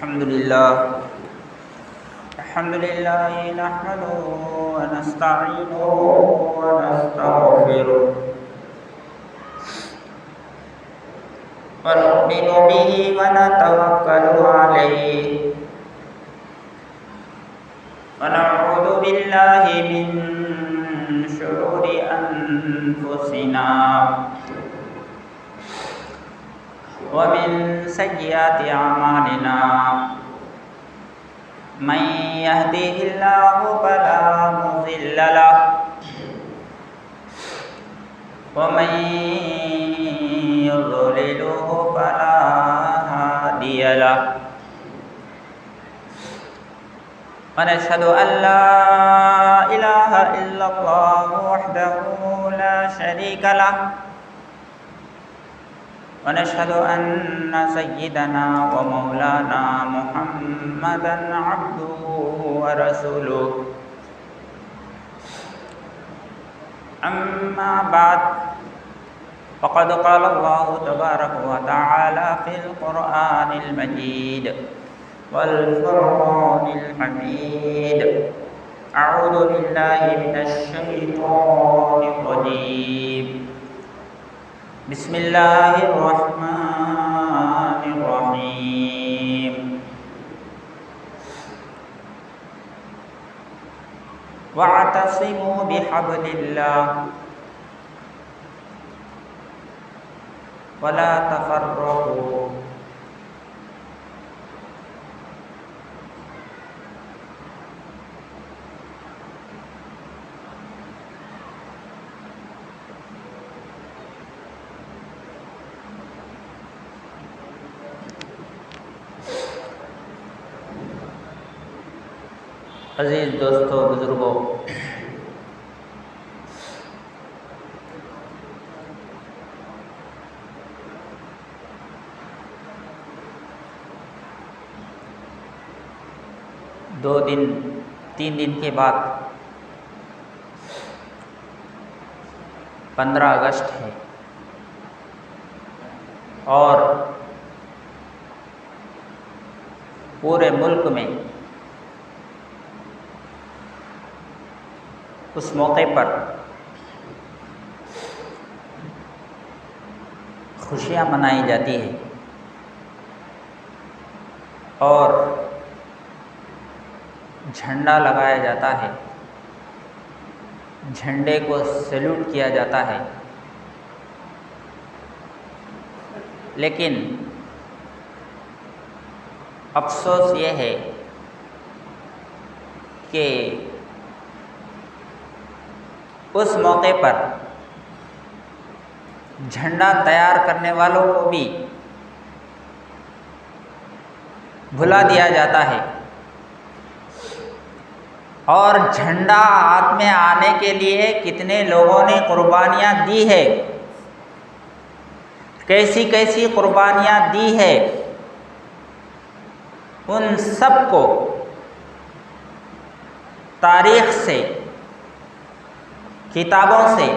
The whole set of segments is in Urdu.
الحمد لله نحمده ونستعينه ونستغفره ونؤمن به ونتوكل عليه ونعوذ بالله من شرور أنفسنا ومن سيئات أعمالنا من يهده الله فلا مضل له ومن يضلله فلا هادي له ونشهد أن لا إله إلا الله وحده لا شريك له ونشهد أن سيدنا ومولانا محمدا عبده ورسوله أما بعد فقد قال الله تبارك وتعالى في القرآن المجيد والفرقان الحميد أعوذ بالله من الشيطان الرجيم بسم الله الرحمن الرحيم واعتصموا بحبل الله ولا تفرقوا عزیز دوستو بزرگوں، تین دن کے بعد 15 اگست ہے اور پورے ملک میں اس موقع پر خوشیاں منائی جاتی ہیں اور جھنڈا لگایا جاتا ہے، جھنڈے کو سیلوٹ کیا جاتا ہے، لیکن افسوس یہ ہے کہ اس موقع پر جھنڈا تیار کرنے والوں کو بھی بھلا دیا جاتا ہے اور جھنڈا ہاتھ میں آنے کے لیے کتنے لوگوں نے قربانیاں دی ہے، کیسی کیسی قربانیاں دی ہے، ان سب کو تاریخ سے، کتابوں سے،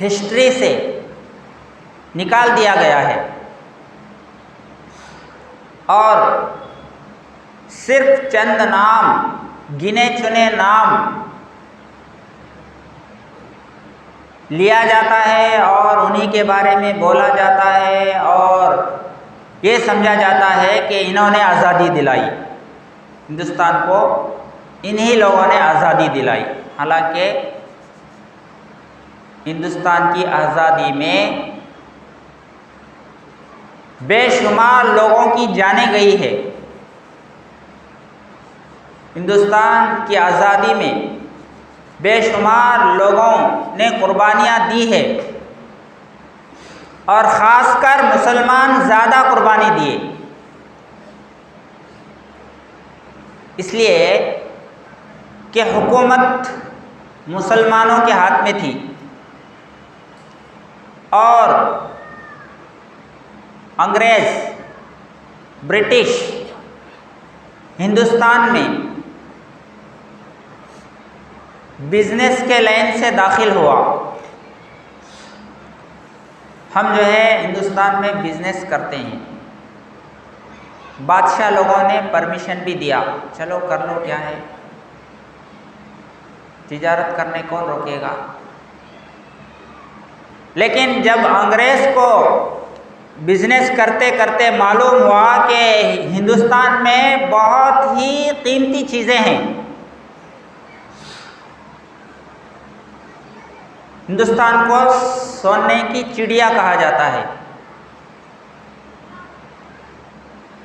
ہسٹری سے نکال دیا گیا ہے اور صرف چند نام، گنے چنے نام لیا جاتا ہے اور انہی کے بارے میں بولا جاتا ہے اور یہ سمجھا جاتا ہے کہ انہوں نے آزادی دلائی، ہندوستان کو انہی لوگوں نے آزادی دلائی، حالانکہ ہندوستان کی آزادی میں بے شمار لوگوں کی جانیں گئی ہے، ہندوستان کی آزادی میں بے شمار لوگوں نے قربانیاں دی ہے اور خاص کر مسلمان زیادہ قربانی دیے، اس لیے کہ حکومت مسلمانوں کے ہاتھ میں تھی اور انگریز، برٹش ہندوستان میں بزنس کے لائن سے داخل ہوا۔ ہم جو ہے ہندوستان میں بزنس کرتے ہیں بادشاہ لوگوں نے پرمیشن بھی دیا، چلو کر لو، کیا ہے، تجارت کرنے کون روکے گا۔ لیکن جب انگریز کو بزنس کرتے کرتے معلوم ہوا کہ ہندوستان میں بہت ہی قیمتی چیزیں ہیں، ہندوستان کو سونے کی چڑیا کہا جاتا ہے،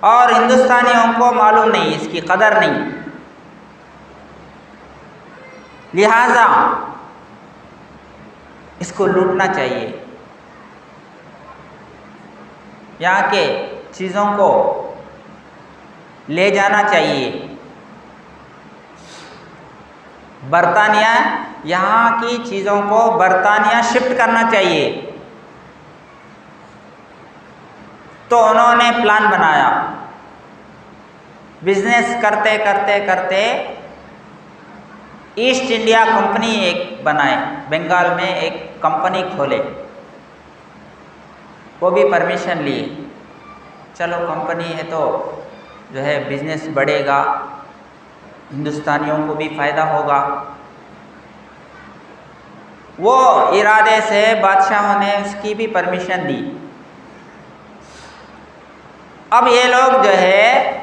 اور ہندوستانیوں کو معلوم نہیں، اس کی قدر نہیں، لہذا اس کو لوٹنا چاہیے، یہاں کے چیزوں کو لے جانا چاہیے، برطانیہ یہاں کی چیزوں کو برطانیہ شفٹ کرنا چاہیے۔ تو انہوں نے پلان بنایا، بزنس کرتے کرتے کرتے ایسٹ انڈیا کمپنی ایک بنائے، بنگال میں ایک کمپنی کھولے، وہ بھی پرمیشن لی، چلو کمپنی ہے تو جو ہے بزنس بڑھے گا، ہندوستانیوں کو بھی فائدہ ہوگا۔ وہ ارادے سے بادشاہوں نے اس کی بھی پرمیشن دی۔ اب یہ لوگ جو ہے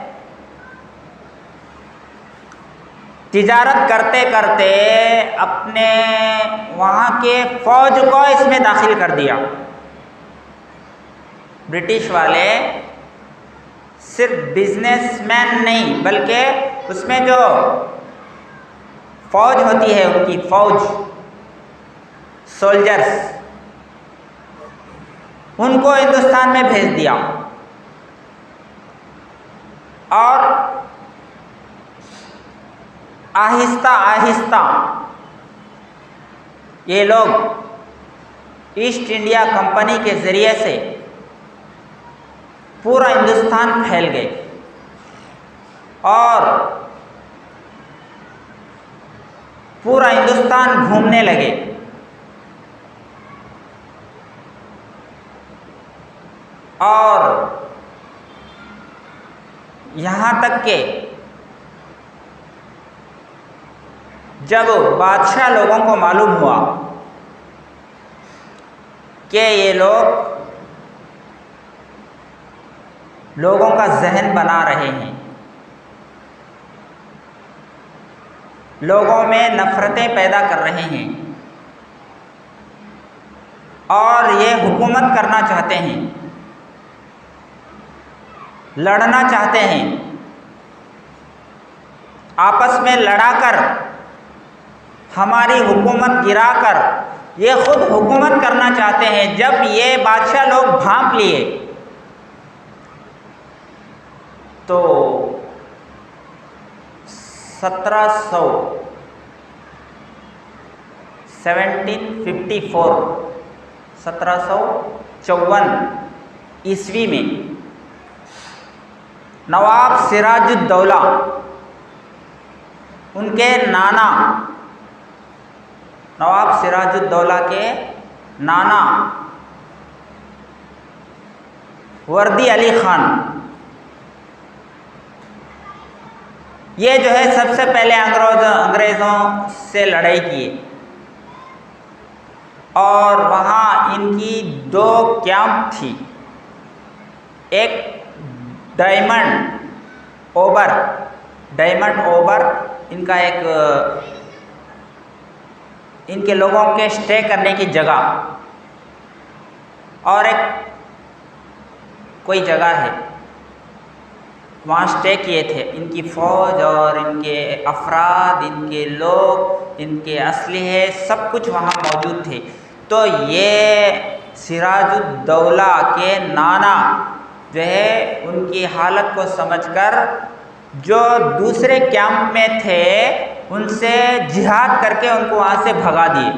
تجارت کرتے کرتے اپنے وہاں کے فوج کو اس میں داخل کر دیا۔ برٹش والے صرف بزنس مین نہیں، بلکہ اس میں جو فوج ہوتی ہے، ان کی فوج، سولجرز، ان کو ہندوستان میں بھیج دیا، اور آہستہ آہستہ یہ لوگ ایسٹ انڈیا کمپنی کے ذریعے سے پورا ہندوستان پھیل گئے، اور پورا ہندوستان گھومنے لگے، اور یہاں تک کہ جب بادشاہ لوگوں کو معلوم ہوا کہ یہ لوگوں کا ذہن بنا رہے ہیں، لوگوں میں نفرتیں پیدا کر رہے ہیں، اور یہ حکومت کرنا چاہتے ہیں، لڑنا چاہتے ہیں، آپس میں لڑا کر ہماری حکومت گرا کر یہ خود حکومت کرنا چاہتے ہیں، جب یہ بادشاہ لوگ بھانپ لیے تو 1754 عیسوی میں نواب سراج الدولہ، ان کے نانا، نواب سراج الدولہ کے نانا وردی علی خان، یہ جو ہے سب سے پہلے انگریزوں سے لڑائی کی، اور وہاں ان کی 2 کیمپ تھی، ایک ڈائمنڈ اوبر ان کا ایک ان کے لوگوں کے سٹے کرنے کی جگہ، اور ایک کوئی جگہ ہے وہاں سٹے کیے تھے، ان کی فوج اور ان کے افراد، ان کے لوگ، ان کے اسلحے سب کچھ وہاں موجود تھے۔ تو یہ سراج الدولہ کے نانا جو ہے ان کی حالت کو سمجھ کر جو دوسرے کیمپ میں تھے ان سے جہاد کر کے ان کو وہاں سے بھگا دیے،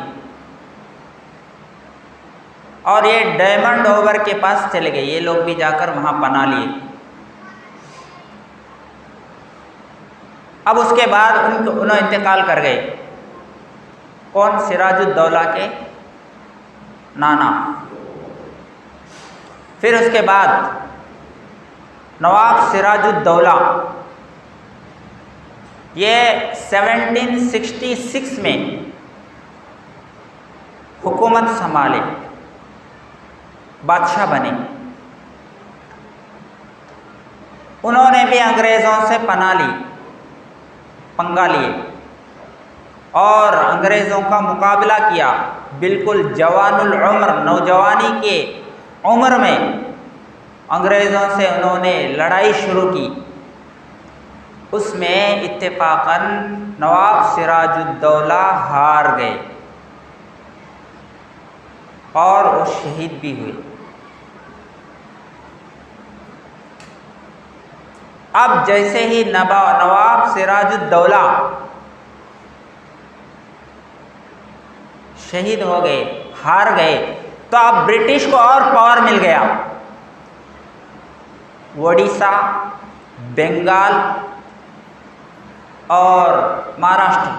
اور یہ ڈائمنڈ اوبر کے پاس چلے گئے، یہ لوگ بھی جا کر وہاں پناہ لیے۔ اب اس کے بعد انہوں انتقال کر گئے، کون؟ سراج الدولہ کے نانا۔ پھر اس کے بعد نواب سراج الدولہ یہ 1766 میں حکومت سنبھالے، بادشاہ بنے۔ انہوں نے بھی انگریزوں سے پناہ لی، پنگا لیے اور انگریزوں کا مقابلہ کیا۔ بالکل جوان العمر، نوجوانی کے عمر میں انگریزوں سے انہوں نے لڑائی شروع کی۔ اس میں اتفاقاً نواب سراج الدولہ ہار گئے اور وہ شہید بھی ہوئے۔ اب جیسے ہی نواب سراج الدولہ شہید ہو گئے، ہار گئے، تو اب برٹش کو اور پاور مل گیا۔ اڑیسہ، بنگال اور مہاراشٹر،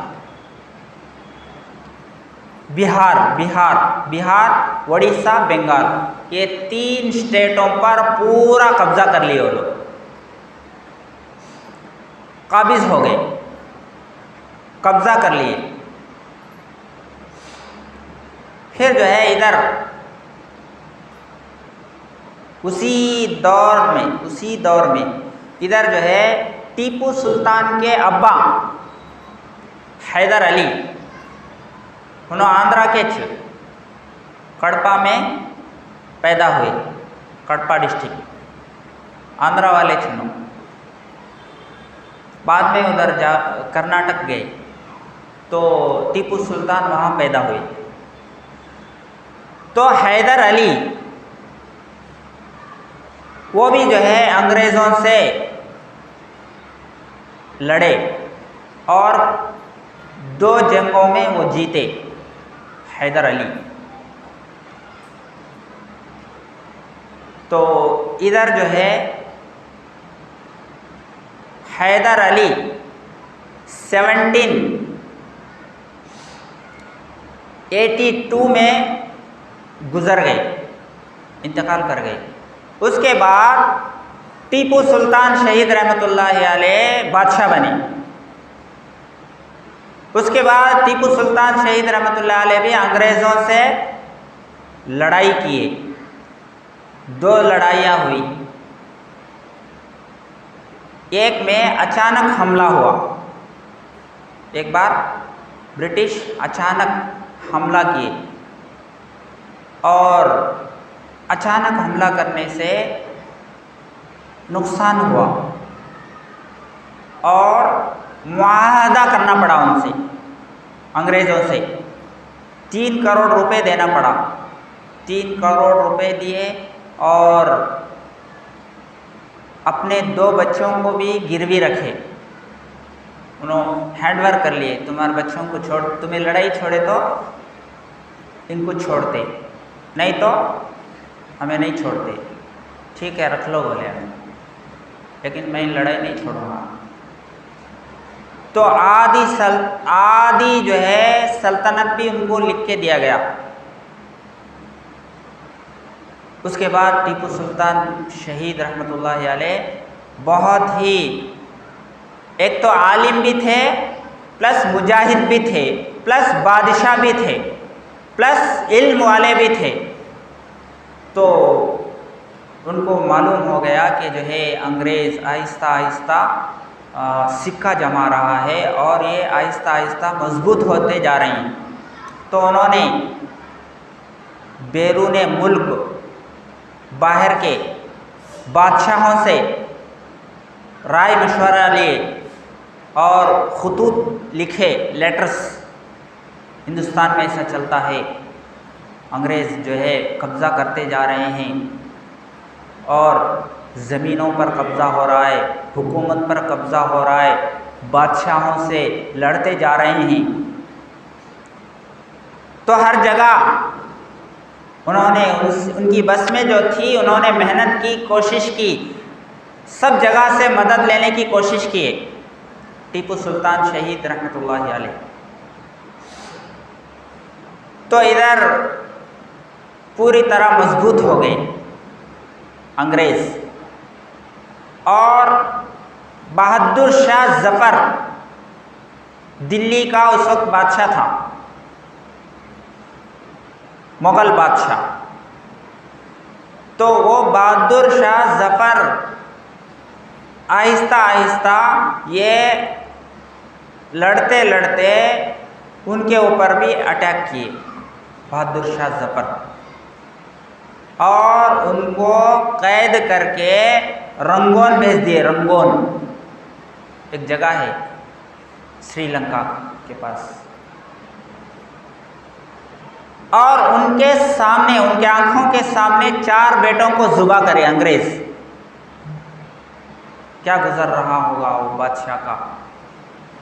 بہار، اڑیسہ، بنگال، یہ 3 اسٹیٹوں پر پورا قبضہ کر لیے وہ لوگ، قابض ہو گئے، قبضہ کر لیے۔ پھر جو ہے ادھر اسی دور میں ادھر جو ہے ٹیپو سلطان کے ابا حیدر علی، انہوں آندھرا کے کڑپا میں پیدا ہوئے، کڑپا ڈسٹرکٹ آندھرا والے چھنو، بعد میں ادھر کرناٹک گئے تو ٹیپو سلطان وہاں پیدا ہوئے۔ تو حیدر علی وہ بھی جو ہے انگریزوں سے لڑے اور 2 جنگوں میں وہ جیتے، حیدر علی۔ تو ادھر جو ہے حیدر علی 1782 میں گزر گئے، انتقال کر گئے۔ اس کے بعد ٹیپو سلطان شہید رحمۃ اللہ علیہ بادشاہ بنے۔ اس کے بعد ٹیپو سلطان شہید رحمۃ اللہ علیہ بھی انگریزوں سے لڑائی کیے، 2 لڑائیاں ہوئی۔ ایک میں اچانک حملہ ہوا، ایک بار برٹش اچانک حملہ کیے اور اچانک حملہ کرنے سے نقصان ہوا اور معاہدہ کرنا پڑا ان سے، انگریزوں سے 3 کروڑ روپے دینا پڑا۔ 3 کروڑ روپے دیے اور اپنے 2 بچوں کو بھی گروی رکھے، انہوں ہینڈ ورک کر لیے، تمہارے بچوں کو تمہیں لڑائی چھوڑے تو ان کو چھوڑتے، نہیں تو ہمیں نہیں چھوڑتے۔ ٹھیک ہے رکھ لو بولے، لیکن میں لڑائی نہیں چھوڑوں گا۔ تو آدھی جو ہے سلطنت بھی ان کو لکھ کے دیا گیا۔ اس کے بعد ٹیپو سلطان شہید رحمۃ اللہ علیہ بہت ہی، ایک تو عالم بھی تھے، پلس مجاہد بھی تھے، پلس بادشاہ بھی تھے، پلس علم والے بھی تھے۔ تو ان کو معلوم ہو گیا کہ جو ہے انگریز آہستہ آہستہ سکہ جما رہا ہے اور یہ آہستہ آہستہ مضبوط ہوتے جا رہے ہیں۔ تو انہوں نے بیرون ملک، باہر کے بادشاہوں سے رائے مشورہ لیے اور خطوط لکھے، لیٹرز۔ ہندوستان میں ایسا چلتا ہے، انگریز جو ہے قبضہ کرتے جا رہے ہیں اور زمینوں پر قبضہ ہو رہا ہے، حکومت پر قبضہ ہو رہا ہے، بادشاہوں سے لڑتے جا رہے ہیں۔ تو ہر جگہ انہوں نے ان کی بس میں جو تھی، انہوں نے محنت کی، کوشش کی، سب جگہ سے مدد لینے کی کوشش کی ٹیپو سلطان شہید رحمۃ اللہ علیہ۔ تو ادھر پوری طرح مضبوط ہو گئے انگریز۔ اور بہادر شاہ ظفر دلی کا اس وقت بادشاہ تھا، مغل بادشاہ. تو وہ بہادر شاہ ظفر آہستہ آہستہ یہ لڑتے لڑتے ان کے اوپر بھی اٹیک کیے، بہادر شاہ ظفر، اور ان کو قید کر کے رنگون بھیج دیے. رنگون ایک جگہ ہے سری لنکا کے پاس، اور ان کے سامنے، ان کے آنکھوں کے سامنے 4 بیٹوں کو ذبح کرے. انگریز کیا گزر رہا ہوگا وہ بادشاہ کا،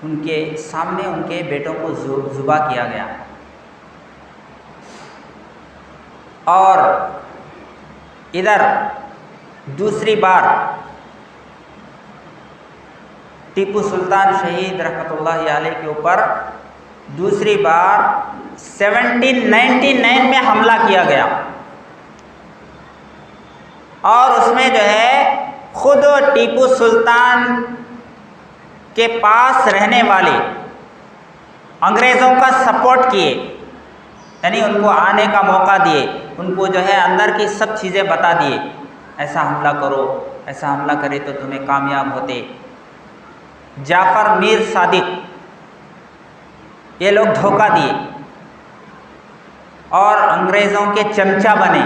ان کے سامنے ان کے بیٹوں کو ذبح کیا گیا. اور ادھر دوسری بار ٹیپو سلطان شہید رحمۃ اللہ علیہ کے اوپر دوسری بار 1799 میں حملہ کیا گیا، اور اس میں جو ہے خود ٹیپو سلطان کے پاس رہنے والے انگریزوں کا سپورٹ کیے، یعنی ان کو آنے کا موقع دیے، ان کو جو ہے اندر کی سب چیزیں بتا دیے، ایسا حملہ کرو، ایسا حملہ کرے تو تمہیں کامیاب ہوتے. جعفر میر صادق یہ لوگ دھوکہ دیے اور انگریزوں کے چمچہ بنے،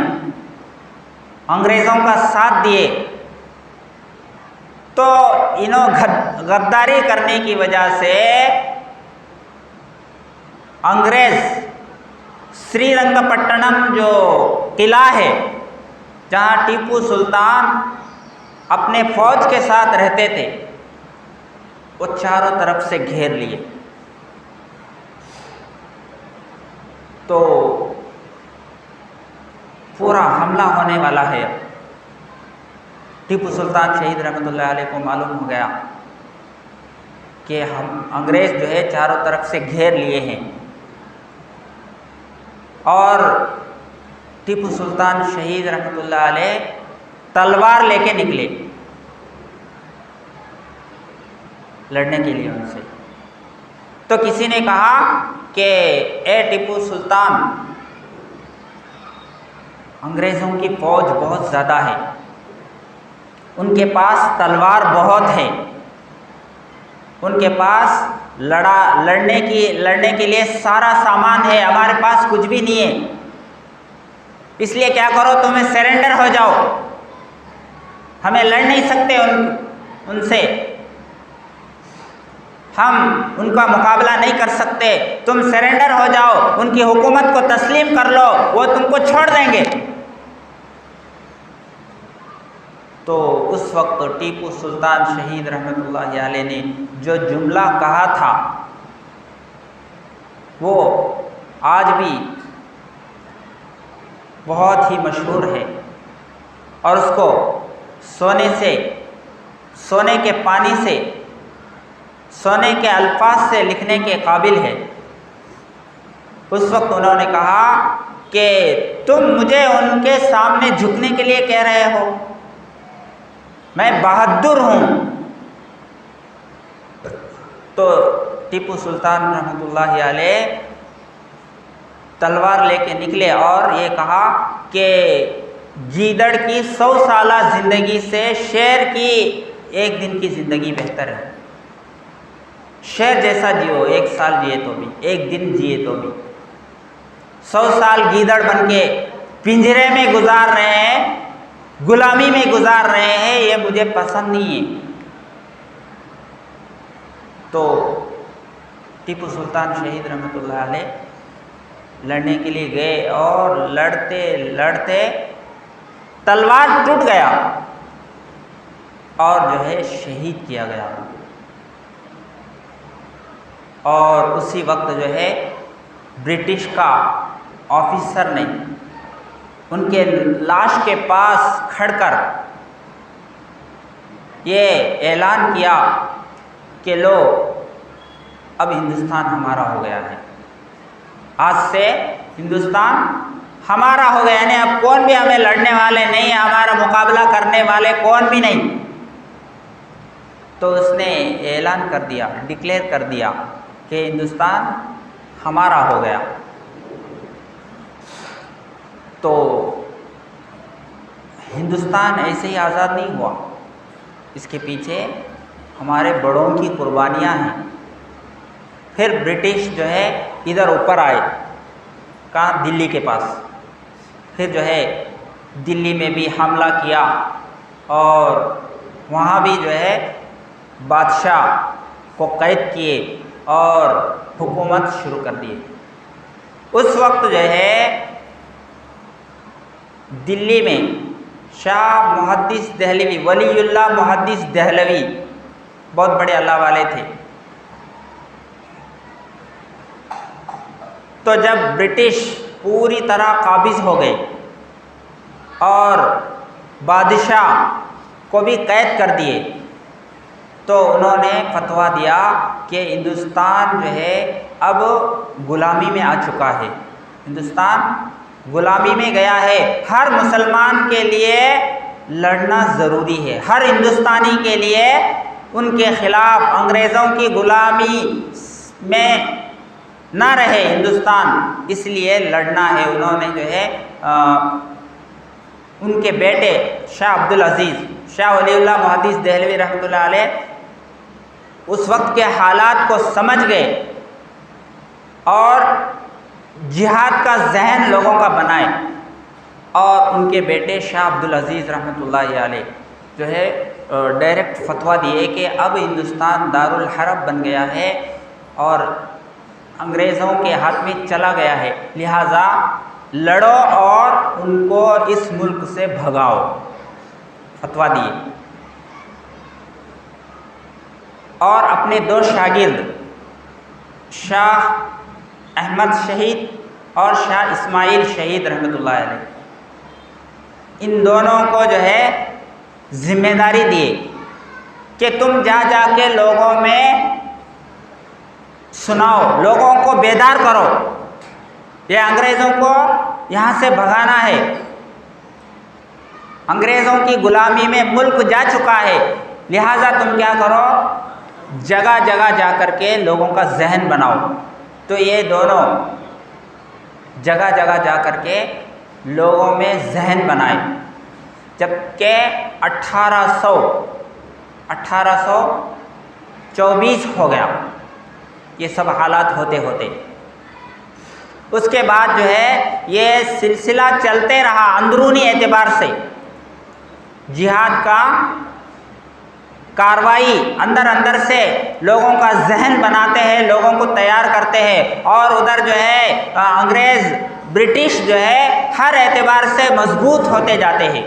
انگریزوں کا ساتھ دیے. تو انہوں غداری کرنے کی وجہ سے انگریز سری رنگا پٹنم جو قلعہ ہے جہاں ٹیپو سلطان اپنے فوج کے ساتھ رہتے تھے، وہ چاروں طرف سے گھیر لیے. تو پورا حملہ ہونے والا ہے. ٹیپو سلطان شہید رحمۃ اللہ علیہ کو معلوم ہو گیا کہ ہم انگریز جو ہے چاروں طرف سے گھیر لیے ہیں، اور ٹیپو سلطان شہید رحمۃ اللہ علیہ تلوار لے کے نکلے لڑنے کے لیے ان سے. تو کسی نے کہا کہ اے ٹیپو سلطان، انگریزوں کی فوج بہت زیادہ ہے، ان کے پاس تلوار بہت ہے، ان کے پاس لڑنے کے لیے سارا سامان ہے، ہمارے پاس کچھ بھی نہیں ہے. اس لیے کیا کرو، تمہیں سرنڈر ہو جاؤ، ہمیں لڑ نہیں سکتے ان سے، ہم ان کا مقابلہ نہیں کر سکتے، تم سرنڈر ہو جاؤ، ان کی حکومت کو تسلیم کر لو، وہ تم کو چھوڑ دیں گے. تو اس وقت ٹیپو سلطان شہید رحمۃ اللہ علیہ نے جو جملہ کہا تھا وہ آج بھی بہت ہی مشہور ہے، اور اس کو سونے کے پانی سے، سونے کے الفاظ سے لکھنے کے قابل ہے. اس وقت انہوں نے کہا کہ تم مجھے ان کے سامنے جھکنے کے لیے کہہ رہے ہو، میں بہادر ہوں. تو ٹیپو سلطان رحمۃ اللہ علیہ تلوار لے کے نکلے اور یہ کہا کہ گیدڑ کی 100 سالہ زندگی سے شیر کی 1 دن کی زندگی بہتر ہے. شیر جیسا جیو، 1 سال جیے تو بھی، 1 دن جیے تو بھی، 100 سال گیدڑ بن کے پنجرے میں گزار رہے ہیں، غلامی میں گزار رہے ہیں، یہ مجھے پسند نہیں ہے. تو ٹیپو سلطان شہید رحمۃ اللہ علیہ لڑنے کے لیے گئے، اور لڑتے لڑتے تلوار ٹوٹ گیا اور جو ہے شہید کیا گیا. اور اسی وقت جو ہے برٹش کا آفیسر نے ان کے لاش کے پاس کھڑ کر یہ اعلان کیا کہ لو اب ہندوستان ہمارا ہو گیا ہے، آج سے ہندوستان ہمارا ہو گیا، یعنی اب کون بھی ہمیں لڑنے والے نہیں، ہمارا مقابلہ کرنے والے کون بھی نہیں. تو اس نے اعلان کر دیا، ڈکلیئر کر دیا کہ ہندوستان ہمارا ہو گیا۔ تو ہندوستان ایسے ہی آزاد نہیں ہوا، اس کے پیچھے ہمارے بڑوں کی قربانیاں ہیں۔ پھر برٹش جو ہے ادھر اوپر آئے، کہاں؟ دلی کے پاس۔ پھر جو ہے دلی میں بھی حملہ کیا اور وہاں بھی جو ہے بادشاہ کو قید کیے اور حکومت شروع کر دی۔ اس وقت جو ہے دلی میں شاہ محدث دہلوی، ولی اللہ محدث دہلوی، بہت بڑے اللہ والے تھے۔ تو جب برٹش پوری طرح قابض ہو گئے اور بادشاہ کو بھی قید کر دیے، تو انہوں نے فتویٰ دیا کہ ہندوستان جو ہے اب غلامی میں آ چکا ہے، ہندوستان غلامی میں گیا ہے، ہر مسلمان کے لیے لڑنا ضروری ہے، ہر ہندوستانی کے لیے ان کے خلاف انگریزوں کی غلامی میں نہ رہے ہندوستان، اس لیے لڑنا ہے۔ انہوں نے جو ہے ان کے بیٹے شاہ عبدالعزیز، شاہ ولی اللہ محدث دہلوی رحمۃ اللہ علیہ اس وقت کے حالات کو سمجھ گئے اور جہاد کا ذہن لوگوں کا بنائے، اور ان کے بیٹے شاہ عبدالعزیز رحمۃ اللہ علیہ جو ہے ڈائریکٹ فتویٰ دیے کہ اب ہندوستان دارالحرب بن گیا ہے اور انگریزوں کے ہاتھ میں چلا گیا ہے، لہٰذا لڑو اور ان کو اس ملک سے بھگاؤ، فتویٰ دیے۔ اور اپنے دو شاگرد شاہ احمد شہید اور شاہ اسماعیل شہید رحمۃ اللہ علیہ، ان دونوں کو جو ہے ذمہ داری دیے کہ تم جا جا کے لوگوں میں سناؤ، لوگوں کو بیدار کرو، یہ انگریزوں کو یہاں سے بھگانا ہے، انگریزوں کی غلامی میں ملک جا چکا ہے، لہٰذا تم کیا کرو، جگہ جگہ جا کر کے لوگوں کا ذہن بناؤ۔ تو یہ دونوں جگہ جگہ جا کر کے لوگوں میں ذہن بنائے، جبکہ 1824 ہو گیا یہ سب حالات ہوتے ہوتے۔ اس کے بعد جو ہے یہ سلسلہ چلتے رہا، اندرونی اعتبار سے جہاد کا کاروائی اندر اندر سے لوگوں کا ذہن بناتے ہیں، لوگوں کو تیار کرتے ہیں، اور ادھر جو ہے انگریز برٹش جو ہے ہر اعتبار سے مضبوط ہوتے جاتے ہیں،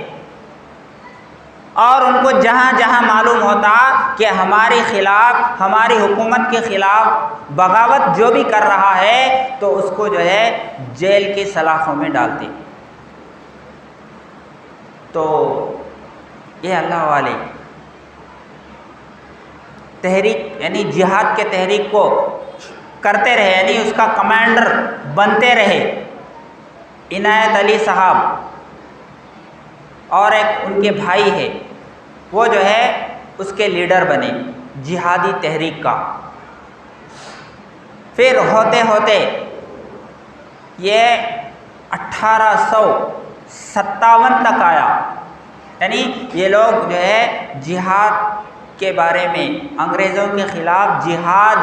اور ان کو جہاں جہاں معلوم ہوتا کہ ہمارے خلاف، ہماری حکومت کے خلاف بغاوت جو بھی کر رہا ہے تو اس کو جو ہے جیل کی سلاخوں میں ڈالتے۔ تو یہ اللہ والے تحریک یعنی جہاد کے تحریک کو کرتے رہے، یعنی اس کا کمانڈر بنتے رہے۔ عنایت علی صاحب اور ایک ان کے بھائی ہے، وہ جو ہے اس کے لیڈر بنے جہادی تحریک کا۔ پھر ہوتے ہوتے یہ 1857 تک آیا، یعنی یہ لوگ جو ہے جہاد کے بارے میں انگریزوں کے خلاف جہاد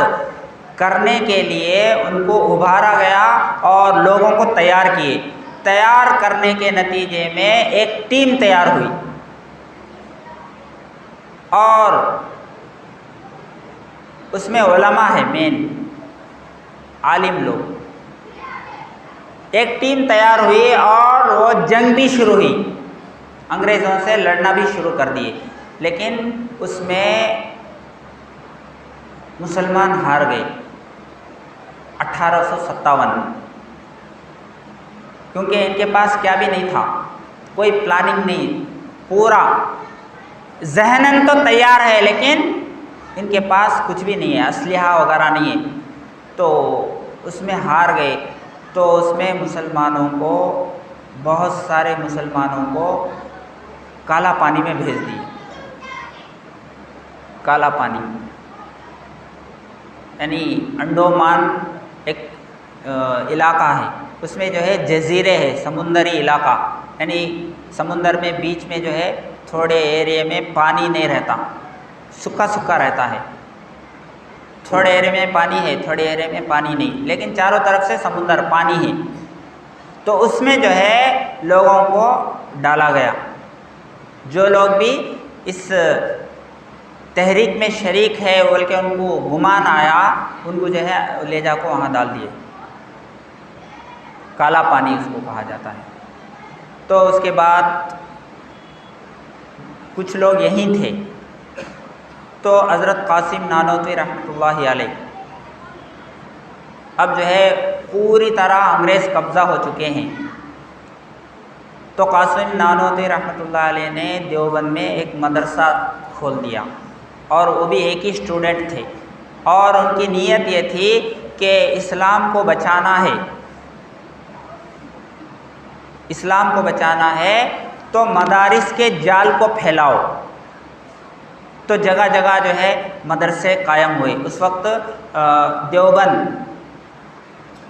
کرنے کے لیے ان کو ابھارا گیا اور لوگوں کو تیار کیے۔ تیار کرنے کے نتیجے میں ایک ٹیم تیار ہوئی، اور اس میں علماء ہے، مین عالم لوگ۔ ایک ٹیم تیار ہوئی اور وہ جنگ بھی شروع ہوئی، انگریزوں سے لڑنا بھی شروع کر دیے، لیکن اس میں مسلمان ہار گئے 1857، کیونکہ ان کے پاس کیا بھی نہیں تھا، کوئی پلاننگ نہیں، پورا ذہناً تو تیار ہے لیکن ان کے پاس کچھ بھی نہیں ہے، اسلحہ وغیرہ نہیں ہے، تو اس میں ہار گئے۔ تو اس میں مسلمانوں کو، بہت سارے مسلمانوں کو کالا پانی میں بھیج دی، کالا پانی، یعنی انڈومان ایک علاقہ ہے، اس میں جو ہے جزیرے ہے، سمندری علاقہ، یعنی سمندر میں بیچ میں جو ہے تھوڑے ایریا میں پانی نہیں رہتا، سکھا سکھا رہتا ہے، تھوڑے ایریا میں پانی ہے، تھوڑے ایریا میں پانی نہیں، لیکن چاروں طرف سے سمندر پانی ہے۔ تو اس میں جو ہے لوگوں کو ڈالا گیا، جو لوگ بھی اس تحریک میں شریک ہے بلکہ ان کو گمان آیا، ان کو جو ہے لے جا کو وہاں ڈال دیے، کالا پانی اس کو کہا جاتا ہے۔ تو اس کے بعد کچھ لوگ یہیں تھے، تو حضرت قاسم نانوتوی رحمۃ اللہ علیہ، اب جو ہے پوری طرح انگریز قبضہ ہو چکے ہیں، تو قاسم نانوتوی رحمۃ اللہ علیہ نے دیوبند میں ایک مدرسہ کھول دیا، اور وہ بھی ایک ہی اسٹوڈنٹ تھے، اور ان کی نیت یہ تھی کہ اسلام کو بچانا ہے، اسلام کو بچانا ہے تو مدارس کے جال کو پھیلاؤ۔ تو جگہ جگہ جو ہے مدرسے قائم ہوئے۔ اس وقت دیوبند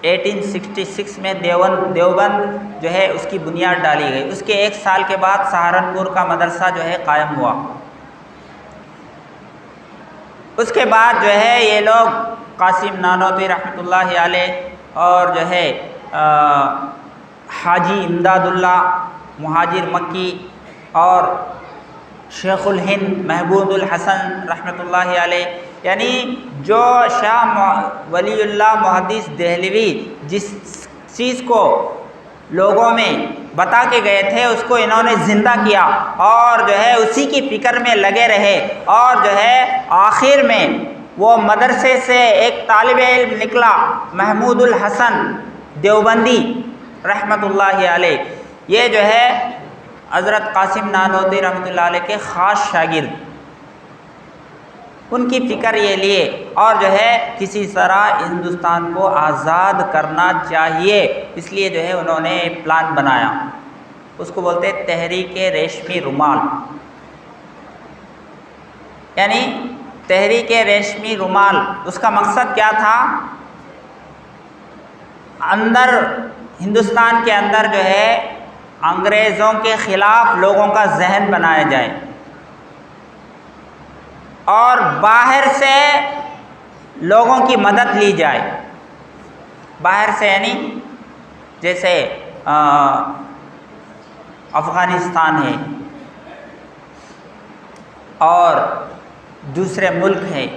1866 میں دیوبند جو ہے اس کی بنیاد ڈالی گئی، اس کے 1 سال کے بعد سہارنپور کا مدرسہ جو ہے قائم ہوا۔ اس کے بعد جو ہے یہ لوگ قاسم نانوتوی رحمۃ اللہ علیہ اور جو ہے حاجی امداد اللہ مہاجر مکی اور شیخ الہند محمود الحسن رحمۃ اللہ علیہ، یعنی جو شاہ ولی اللہ محدث دہلوی جس چیز کو لوگوں میں بتا کے گئے تھے اس کو انہوں نے زندہ کیا، اور جو ہے اسی کی فکر میں لگے رہے، اور جو ہے آخر میں وہ مدرسے سے ایک طالب علم نکلا محمود الحسن دیوبندی رحمۃ اللہ علیہ، یہ جو ہے حضرت قاسم نانوتوی رحمۃ اللہ علیہ کے خاص شاگرد، ان کی فکر یہ لیے، اور جو ہے کسی طرح ہندوستان کو آزاد کرنا چاہیے، اس لیے جو ہے انہوں نے پلان بنایا، اس کو بولتے ہیں تحریک ریشمی رومال۔ یعنی تحریک ریشمی رومال، اس کا مقصد کیا تھا؟ اندر ہندوستان کے اندر جو ہے انگریزوں کے خلاف لوگوں کا ذہن بنایا جائے، اور باہر سے لوگوں کی مدد لی جائے، باہر سے یعنی جیسے افغانستان ہے اور دوسرے ملک ہیں،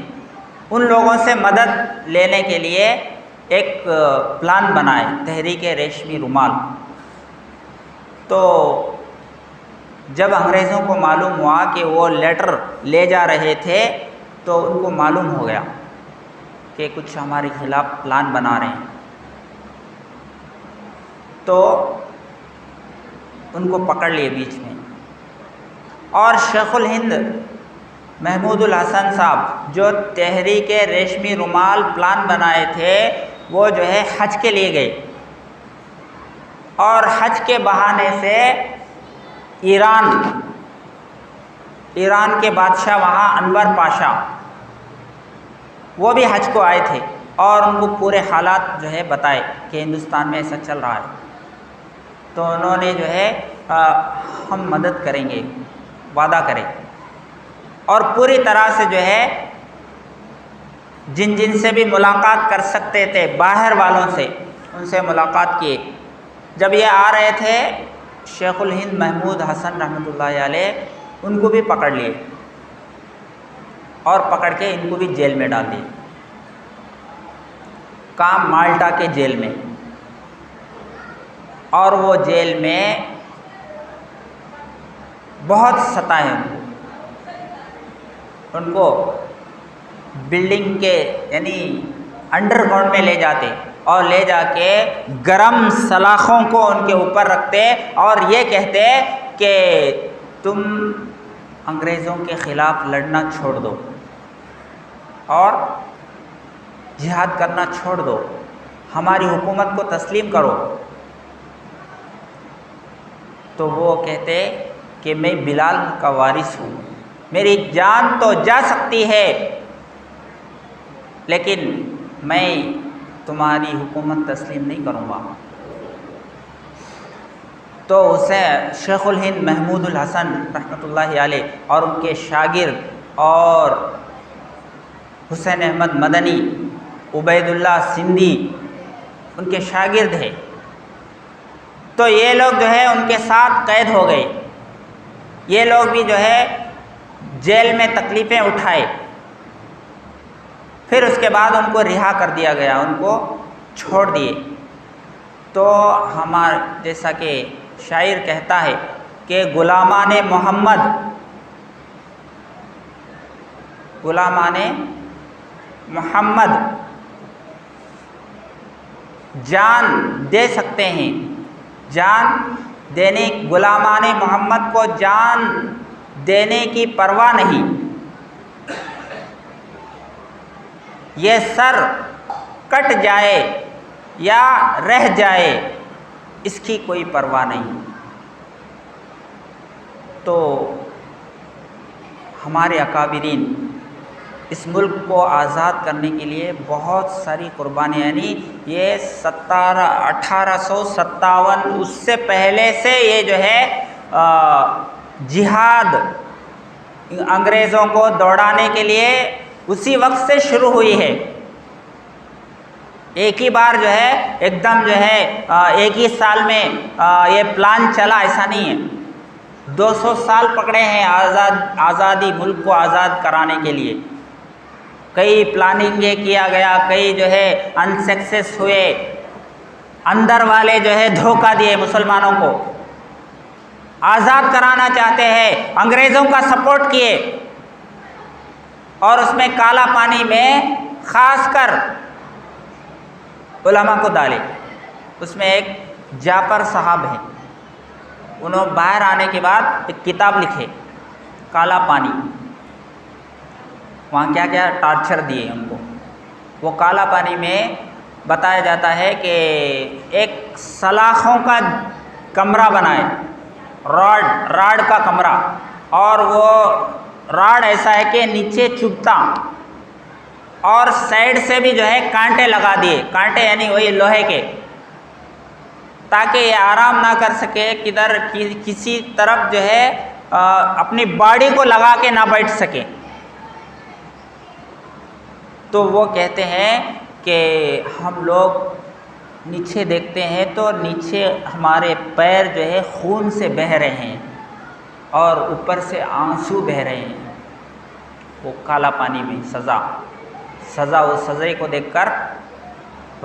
ان لوگوں سے مدد لینے کے لیے ایک پلان بنائے تحریک ریشمی رومال۔ تو جب انگریزوں کو معلوم ہوا کہ وہ لیٹر لے جا رہے تھے تو ان کو معلوم ہو گیا کہ کچھ ہمارے خلاف پلان بنا رہے ہیں، تو ان کو پکڑ لیے بیچ میں، اور شیخ الہند محمود الحسن صاحب جو تحریک ریشمی رومال پلان بنائے تھے وہ جو ہے حج کے لیے گئے، اور حج کے بہانے سے ایران کے بادشاہ وہاں انور پاشا وہ بھی حج کو آئے تھے، اور ان کو پورے حالات جو ہے بتائے کہ ہندوستان میں ایسا چل رہا ہے، تو انہوں نے جو ہے ہم مدد کریں گے، وعدہ کریں، اور پوری طرح سے جو ہے جن جن سے بھی ملاقات کر سکتے تھے باہر والوں سے، ان سے ملاقات کیے۔ جب یہ آ رہے تھے شیخ الہند محمود حسن رحمۃ اللہ علیہ، ان کو بھی پکڑ لیے، اور پکڑ کے ان کو بھی جیل میں ڈال دیے، کام مالٹا کے جیل میں، اور وہ جیل میں بہت ستائے ان کو بلڈنگ کے یعنی انڈر گراؤنڈ میں لے جاتے، اور لے جا کے گرم سلاخوں کو ان کے اوپر رکھتے، اور یہ کہتے کہ تم انگریزوں کے خلاف لڑنا چھوڑ دو اور جہاد کرنا چھوڑ دو، ہماری حکومت کو تسلیم کرو۔ تو وہ کہتے کہ میں بلال کا وارث ہوں، میری جان تو جا سکتی ہے لیکن میں تمہاری حکومت تسلیم نہیں کروں گا۔ تو اسے شیخ الہند محمود الحسن رحمۃ اللہ علیہ اور ان کے شاگرد اور حسین احمد مدنی، عبید اللہ سندھی ان کے شاگرد ہیں، تو یہ لوگ جو ہے ان کے ساتھ قید ہو گئے۔ یہ لوگ بھی جو ہے جیل میں تکلیفیں اٹھائے، پھر اس کے بعد ان کو رہا کر دیا گیا، ان کو چھوڑ دیے۔ تو ہمارا جیسا کہ شاعر کہتا ہے کہ غلامان محمد جان دے سکتے ہیں، جان دینے، غلامان محمد کو جان دینے کی پرواہ نہیں، یہ سر کٹ جائے یا رہ جائے اس کی کوئی پرواہ نہیں۔ تو ہمارے اکابرین اس ملک کو آزاد کرنے کے لیے بہت ساری قربانیاں، یعنی یہ 1857 اس سے پہلے سے یہ جو ہے جہاد انگریزوں کو دوڑانے کے لیے اسی وقت سے شروع ہوئی ہے۔ ایک ہی بار جو ہے ایک دم جو ہے ایک ہی سال میں یہ پلان چلا، ایسا نہیں ہے۔ 200 سال پکڑے ہیں آزادی، ملک کو آزاد کرانے کے لیے۔ کئی پلاننگیں کیا گیا، کئی جو ہے انسکسیس ہوئے، اندر والے جو ہے دھوکہ دیے مسلمانوں کو، آزاد کرانا چاہتے ہیں، انگریزوں کا سپورٹ کیے، اور اس میں کالا پانی میں خاص کر علماء کو ڈالے۔ اس میں ایک جعفر صاحب ہیں، انہوں باہر آنے کے بعد ایک کتاب لکھے کالا پانی، وہاں کیا کیا ٹارچر دیے ان کو۔ وہ کالا پانی میں بتایا جاتا ہے کہ ایک سلاخوں کا کمرہ بنائے، راڈ کا کمرہ، اور وہ راڈ ایسا ہے کہ نیچے چبھتا، اور سائڈ سے بھی جو ہے کانٹے لگا دیے، کانٹے یعنی وہی لوہے کے، تاکہ یہ آرام نہ کر سکے، کدھر کسی طرف جو ہے اپنی باڈی کو لگا کے نہ بیٹھ سکے۔ تو وہ کہتے ہیں کہ ہم لوگ نیچے دیکھتے ہیں تو نیچے ہمارے پیر جو ہے خون سے بہہ رہے ہیں اور اوپر سے آنسو بہہ رہے ہیں۔ وہ کالا پانی میں سزا وہ سزے کو دیکھ کر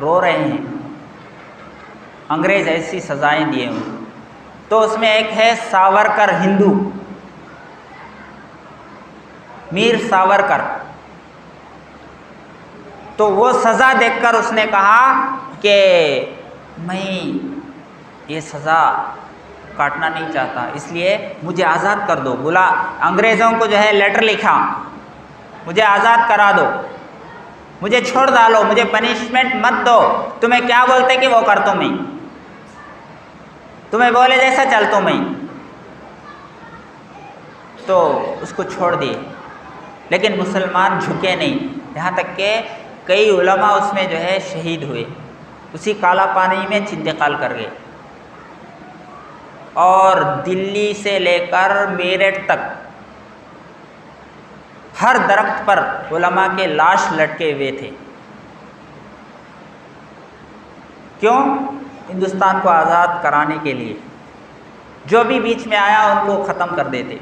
رو رہے ہیں، انگریز ایسی سزائیں دیے ان کو۔ تو اس میں ایک ہے ساورکر، ہندو میر ساورکر، تو وہ سزا دیکھ کر اس نے کہا کہ میں یہ سزا کاٹنا نہیں چاہتا، اس لیے مجھے آزاد کر دو۔ انگریزوں کو جو ہے لیٹر لکھا، مجھے آزاد کرا دو، مجھے چھوڑ ڈالو، مجھے پنشمنٹ مت دو، تمہیں کیا بولتے کہ وہ کرتا میں، تمہیں بولے جیسا چلتا میں۔ تو اس کو چھوڑ دیے، لیکن مسلمان جھکے نہیں، یہاں تک کہ کئی علماء اس میں جو ہے شہید ہوئے، اسی کالا پانی میں انتقال کر گئے۔ اور دلی سے لے کر میرٹھ تک ہر درخت پر علماء کے لاش لٹکے ہوئے تھے۔ کیوں؟ ہندوستان کو آزاد کرانے کے لیے، جو بھی بیچ میں آیا ان کو ختم کر دیتے۔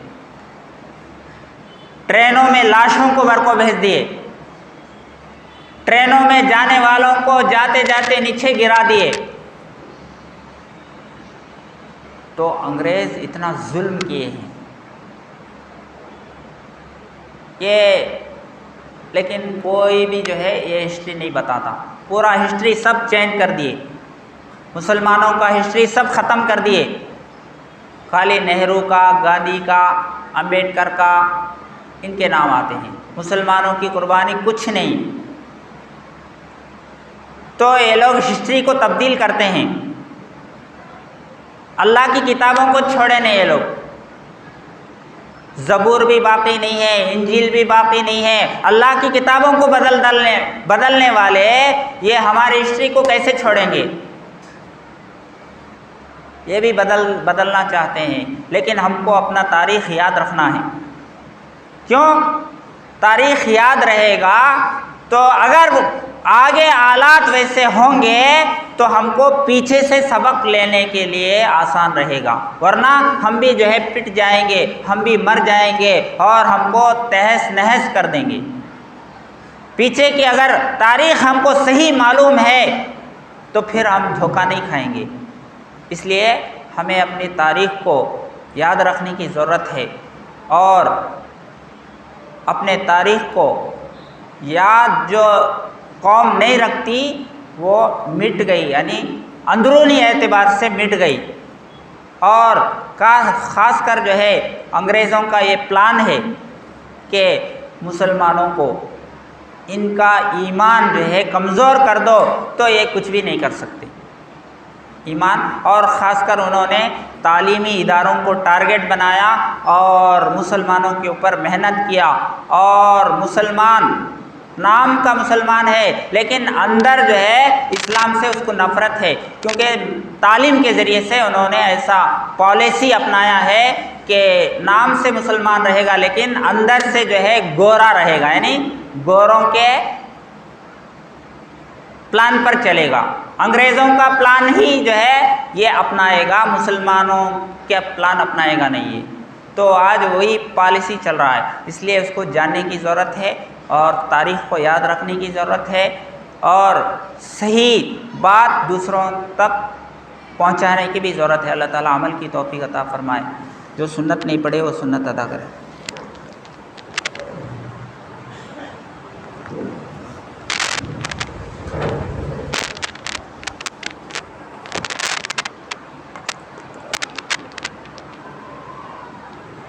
ٹرینوں میں لاشوں کو بھر کو بھیج دیے، ٹرینوں میں جانے والوں کو جاتے جاتے نیچے گرا دیے۔ تو انگریز اتنا ظلم کیے ہیں لیکن کوئی بھی جو ہے یہ ہسٹری نہیں بتاتا، پورا ہسٹری سب چینج کر دیے، مسلمانوں کا ہسٹری سب ختم کر دیے، خالی نہرو کا، گاندھی کا، امبیڈکر کا، ان کے نام آتے ہیں، مسلمانوں کی قربانی کچھ نہیں۔ تو یہ لوگ ہسٹری کو تبدیل کرتے ہیں، اللہ کی کتابوں کو چھوڑے نہیں یہ لوگ، زبور بھی باقی نہیں ہے، انجیل بھی باقی نہیں ہے، اللہ کی کتابوں کو بدلنے والے یہ ہماری ہسٹری کو کیسے چھوڑیں گے؟ یہ بھی بدلنا چاہتے ہیں، لیکن ہم کو اپنا تاریخ یاد رکھنا ہے۔ کیوں؟ تاریخ یاد رہے گا تو اگر آگے حالات ویسے ہوں گے تو ہم کو پیچھے سے سبق لینے کے لیے آسان رہے گا، ورنہ ہم بھی جو ہے پٹ جائیں گے، ہم بھی مر جائیں گے اور ہم کو تہس نہس کر دیں گے۔ پیچھے کی اگر تاریخ ہم کو صحیح معلوم ہے تو پھر ہم دھوکہ نہیں کھائیں گے۔ اس لیے ہمیں اپنی تاریخ کو یاد رکھنے کی ضرورت ہے، اور اپنے تاریخ کو یاد جو قوم نہیں رکھتی وہ مٹ گئی، یعنی اندرونی اعتبار سے مٹ گئی۔ اور خاص کر جو ہے انگریزوں کا یہ پلان ہے کہ مسلمانوں کو ان کا ایمان جو ہے کمزور کر دو تو یہ کچھ بھی نہیں کر سکتے ایمان۔ اور خاص کر انہوں نے تعلیمی اداروں کو ٹارگٹ بنایا اور مسلمانوں کے اوپر محنت کیا، اور مسلمان نام کا مسلمان ہے لیکن اندر جو ہے اسلام سے اس کو نفرت ہے، کیونکہ تعلیم کے ذریعے سے انہوں نے ایسا پالیسی اپنایا ہے کہ نام سے مسلمان رہے گا لیکن اندر سے جو ہے گورا رہے گا، یعنی گوروں کے پلان پر چلے گا۔ انگریزوں کا پلان ہی جو ہے یہ اپنائے گا، مسلمانوں کے پلان اپنائے گا نہیں ہے۔ تو آج وہی پالیسی چل رہا ہے، اس لیے اس کو جاننے کی ضرورت ہے اور تاریخ کو یاد رکھنے کی ضرورت ہے، اور صحیح بات دوسروں تک پہنچانے کی بھی ضرورت ہے۔ اللہ تعالیٰ عمل کی توفیق عطا فرمائے۔ جو سنت نہیں پڑھے وہ سنت ادا کرے۔